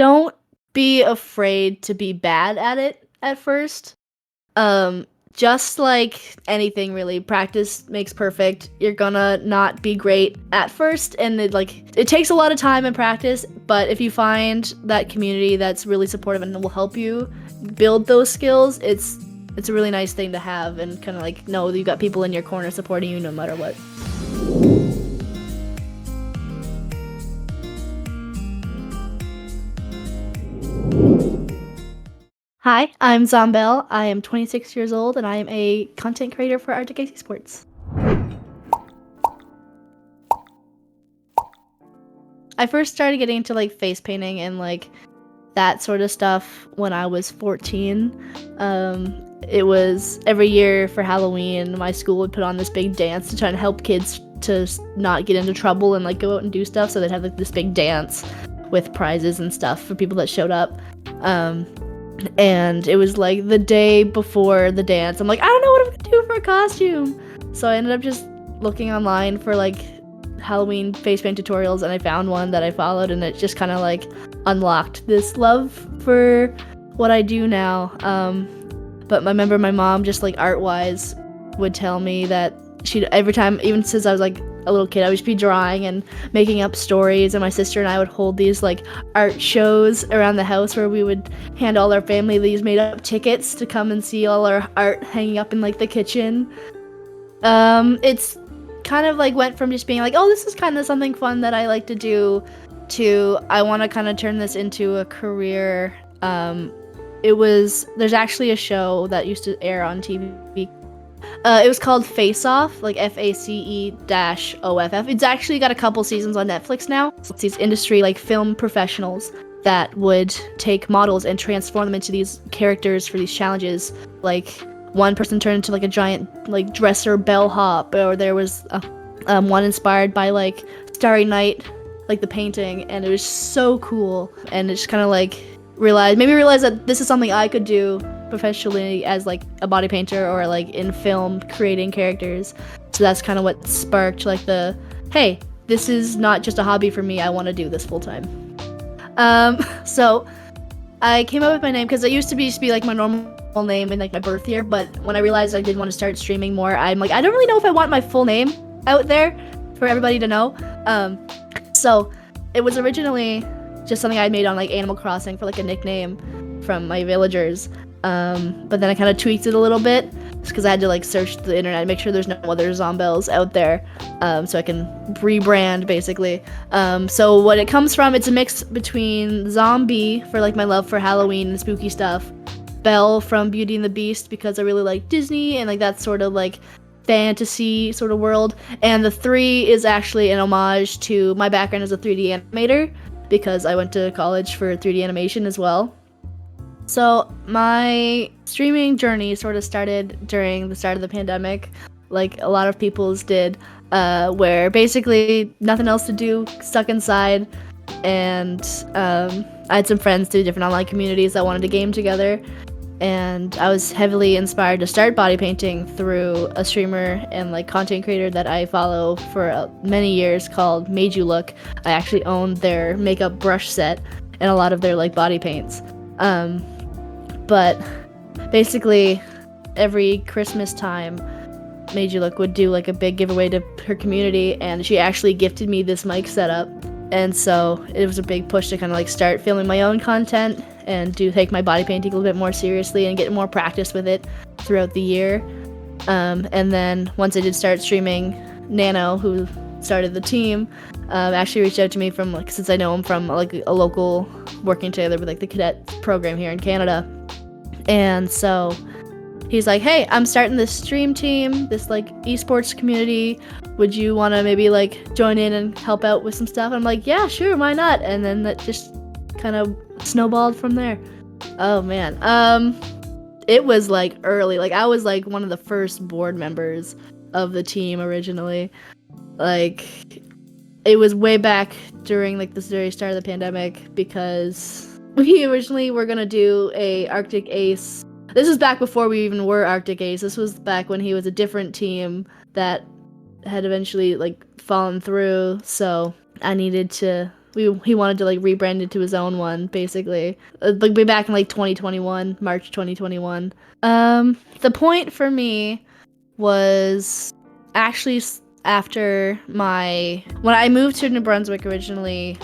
Don't be afraid to be bad at it at first. Um, just like anything really, practice makes perfect. You're gonna not be great at first, and it takes a lot of time and practice, but if you find that community that's really supportive and will help you build those skills, it's a really nice thing to have and kind of like know that you got people in your corner supporting you no matter what. Hi, I'm ZOMB3LLE. I am 26 years old and I am a content creator for Arctic Ice Sports. I first started getting into like face painting and like that sort of stuff when I was 14. It was every year for Halloween, my school would put on this big dance to try and help kids to not get into trouble and like go out and do stuff. So they'd have like this big dance with prizes and stuff for people that showed up. And it was like the day before the dance. I'm like, I don't know what I'm gonna do for a costume. So I ended up just looking online for like Halloween face paint tutorials, and I found one that I followed, and it just kind of like unlocked this love for what I do now. But I remember my mom, just like art-wise, would tell me that she'd every time, even since I was like a little kid, I would just be drawing and making up stories, and my sister and I would hold these like art shows around the house where we would hand all our family these made up tickets to come and see all our art hanging up in like the kitchen. It's kind of like went from just being like, oh, this is kind of something fun that I like to do, to I want to kind of turn this into a career. There's actually a show that used to air on TV. It was called Face Off, like FACE-OFF. It's actually got a couple seasons on Netflix now. It's these industry like film professionals that would take models and transform them into these characters for these challenges. Like one person turned into like a giant like dresser bellhop, or there was one inspired by like Starry Night, like the painting, and it was so cool. And it just kind of like made me realize that this is something I could do professionally as like a body painter or like in film creating characters. So that's kind of what sparked like the, hey, this is not just a hobby for me, I want to do this full time. So I came up with my name because it used to be like my normal name in like my birth year, but when I realized I did want to start streaming more, I'm like, I don't really know if I want my full name out there for everybody to know. So it was originally just something I made on like Animal Crossing for like a nickname from my villagers. But then I kind of tweaked it a little bit just because I had to like search the internet and make sure there's no other ZOMB3LLEs out there, so I can rebrand basically. So what it comes from, it's a mix between zombie for like my love for Halloween and spooky stuff, Belle from Beauty and the Beast because I really like Disney and like that sort of like fantasy sort of world, and the 3 is actually an homage to my background as a 3D animator because I went to college for 3D animation as well. So my streaming journey sort of started during the start of the pandemic, like a lot of people's did, where basically nothing else to do, stuck inside, and I had some friends through different online communities that wanted to game together, and I was heavily inspired to start body painting through a streamer and like content creator that I follow for many years called Made You Look. I actually owned their makeup brush set and a lot of their like body paints. But basically every Christmas time, Made You Look would do like a big giveaway to her community, and she actually gifted me this mic setup. And so it was a big push to kind of like start filming my own content and take my body painting a little bit more seriously and get more practice with it throughout the year. And then once I did start streaming, Nano, who started the team, actually reached out to me from like, since I know him from like a local working together with like the cadet program here in Canada. And so he's like, hey, I'm starting this stream team, this like esports community. Would you want to maybe like join in and help out with some stuff? And I'm like, yeah, sure, why not? And then that just kind of snowballed from there. Oh man. It was like early, like I was like one of the first board members of the team originally. Like it was way back during like the very start of the pandemic because we originally were gonna do a Arctic Ace. This was back before we even were Arctic Ace. This was back when he was a different team that had eventually like fallen through. So I needed to he wanted to like rebrand it to his own one, basically. Like way back in like 2021, March 2021. The point for me was actually after when I moved to New Brunswick originally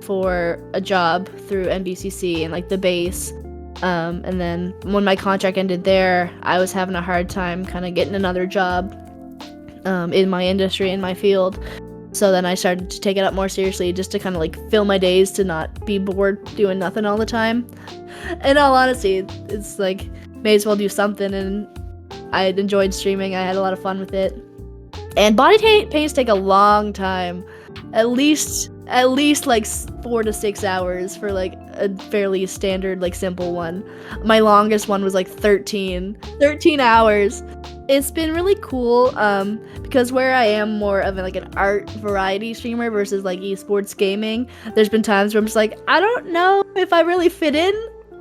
for a job through NBCC and like the base. And then when my contract ended there, I was having a hard time kind of getting another job in my industry, in my field. So then I started to take it up more seriously just to kind of like fill my days to not be bored doing nothing all the time. In all honesty, it's like may as well do something, and I enjoyed streaming. I had a lot of fun with it. And body paints take a long time. At least like 4 to 6 hours for like a fairly standard like simple one. My longest one was like 13 hours. It's been really cool because where I am more of like an art variety streamer versus like esports gaming, there's been times where I'm just like, I don't know if I really fit in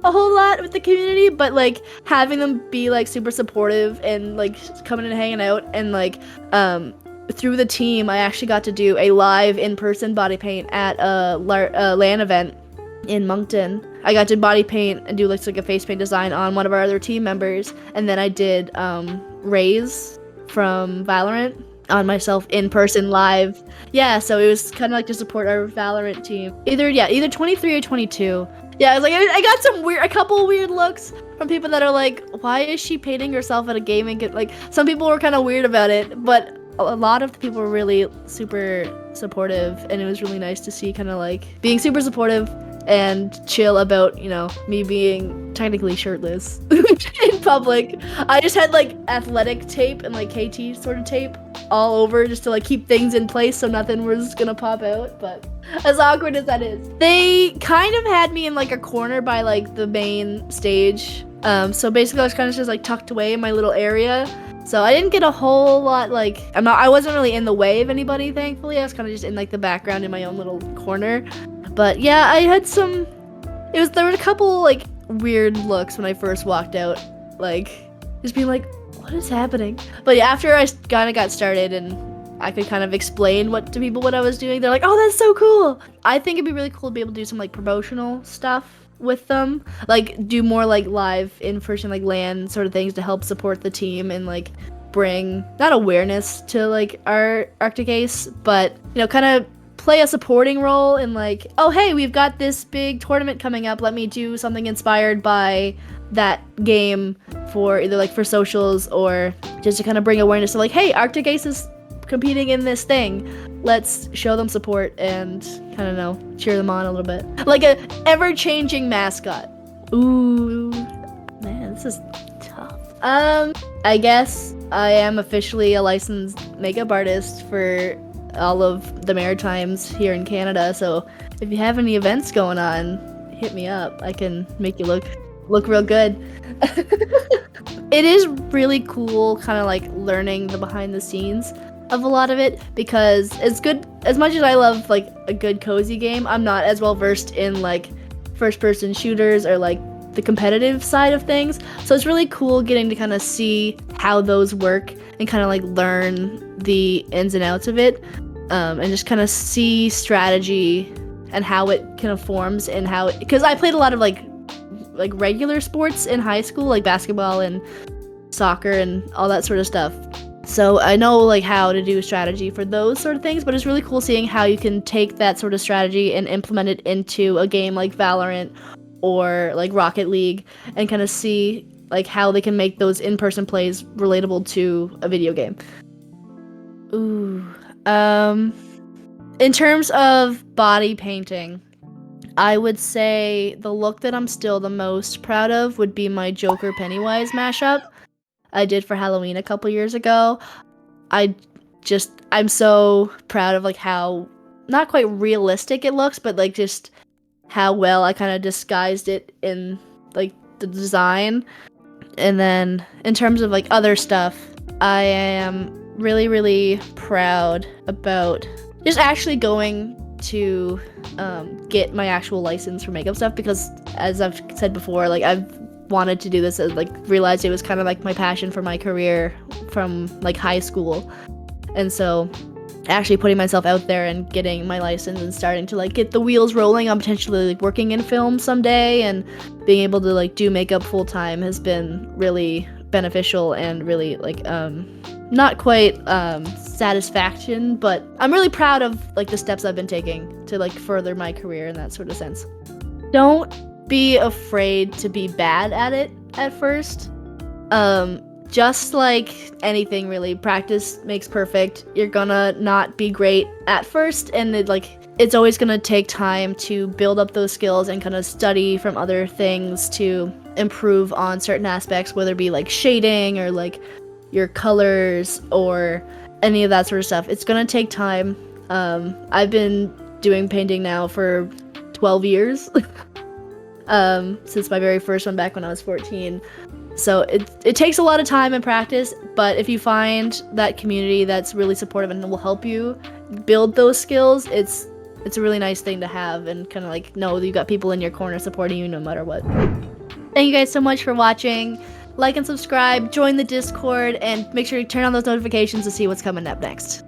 a whole lot with the community, but like having them be like super supportive and like coming and hanging out, and like through the team, I actually got to do a live in-person body paint at a LAN event in Moncton. I got to body paint and do like a face paint design on one of our other team members, and then I did Raze from Valorant on myself in person live. Yeah, so it was kind of like to support our Valorant team. Either 23 or 22. Yeah, I was like, I got a couple weird looks from people that are like, why is she painting herself at a gaming? Like, some people were kind of weird about it, but a lot of the people were really super supportive, and it was really nice to see kind of like being super supportive and chill about, you know, me being technically shirtless in public. I just had like athletic tape and like KT sort of tape all over just to like keep things in place so nothing was gonna pop out, but as awkward as that is. They kind of had me in like a corner by like the main stage. So basically I was kind of just like tucked away in my little area. So I didn't get a whole lot, like, I wasn't really in the way of anybody, thankfully. I was kind of just in like the background in my own little corner. But yeah, I had there were a couple like weird looks when I first walked out, like just being like, what is happening? But yeah, after I kind of got started and I could kind of explain to people what I was doing, they're like, oh, that's so cool. I think it'd be really cool to be able to do some like promotional stuff with them, like do more like live in-person like LAN sort of things to help support the team and like bring not awareness to like our Arctic Ace, but you know, kind of play a supporting role in like, oh hey, we've got this big tournament coming up, let me do something inspired by that game for either like for socials or just to kind of bring awareness to like, hey, Arctic Ace is competing in this thing, let's show them support and kind of know, cheer them on a little bit, like a ever-changing mascot. Ooh, man, this is tough. I guess I am officially a licensed makeup artist for all of the Maritimes here in Canada, so if you have any events going on, hit me up. I can make you look real good. It is really cool kind of like learning the behind the scenes of a lot of it, because as much as I love like a good cozy game, I'm not as well versed in like first person shooters or like the competitive side of things. So it's really cool getting to kind of see how those work and kind of like learn the ins and outs of it, and just kind of see strategy and how it kind of forms and how it, because I played a lot of like regular sports in high school, like basketball and soccer and all that sort of stuff. So I know like how to do strategy for those sort of things, but it's really cool seeing how you can take that sort of strategy and implement it into a game like Valorant or like Rocket League and kind of see like how they can make those in-person plays relatable to a video game. Ooh. In terms of body painting, I would say the look that I'm still the most proud of would be my Joker Pennywise mashup I did for Halloween a couple years ago. I'm so proud of like how not quite realistic it looks, but like just how well I kind of disguised it in like the design. And then in terms of like other stuff, I am really, really proud about just actually going to get my actual license for makeup stuff, because as I've said before, like I've wanted to do this and like realized it was kind of like my passion for my career from like high school. And so actually putting myself out there and getting my license and starting to like get the wheels rolling on potentially like working in film someday, and being able to like do makeup full time has been really beneficial and really like not quite satisfaction, but I'm really proud of like the steps I've been taking to like further my career in that sort of sense. Don't be afraid to be bad at it at first. Just like anything really, practice makes perfect. You're gonna not be great at first, and it's always gonna take time to build up those skills and kind of study from other things to improve on certain aspects, whether it be like shading or like your colors or any of that sort of stuff. It's gonna take time. I've been doing painting now for 12 years. Since my very first one back when I was 14. So it takes a lot of time and practice, but if you find that community that's really supportive and will help you build those skills, it's a really nice thing to have, and kind of like know that you got people in your corner supporting you no matter what. Thank you guys so much for watching. Like and subscribe, join the Discord, and make sure you turn on those notifications to see what's coming up next.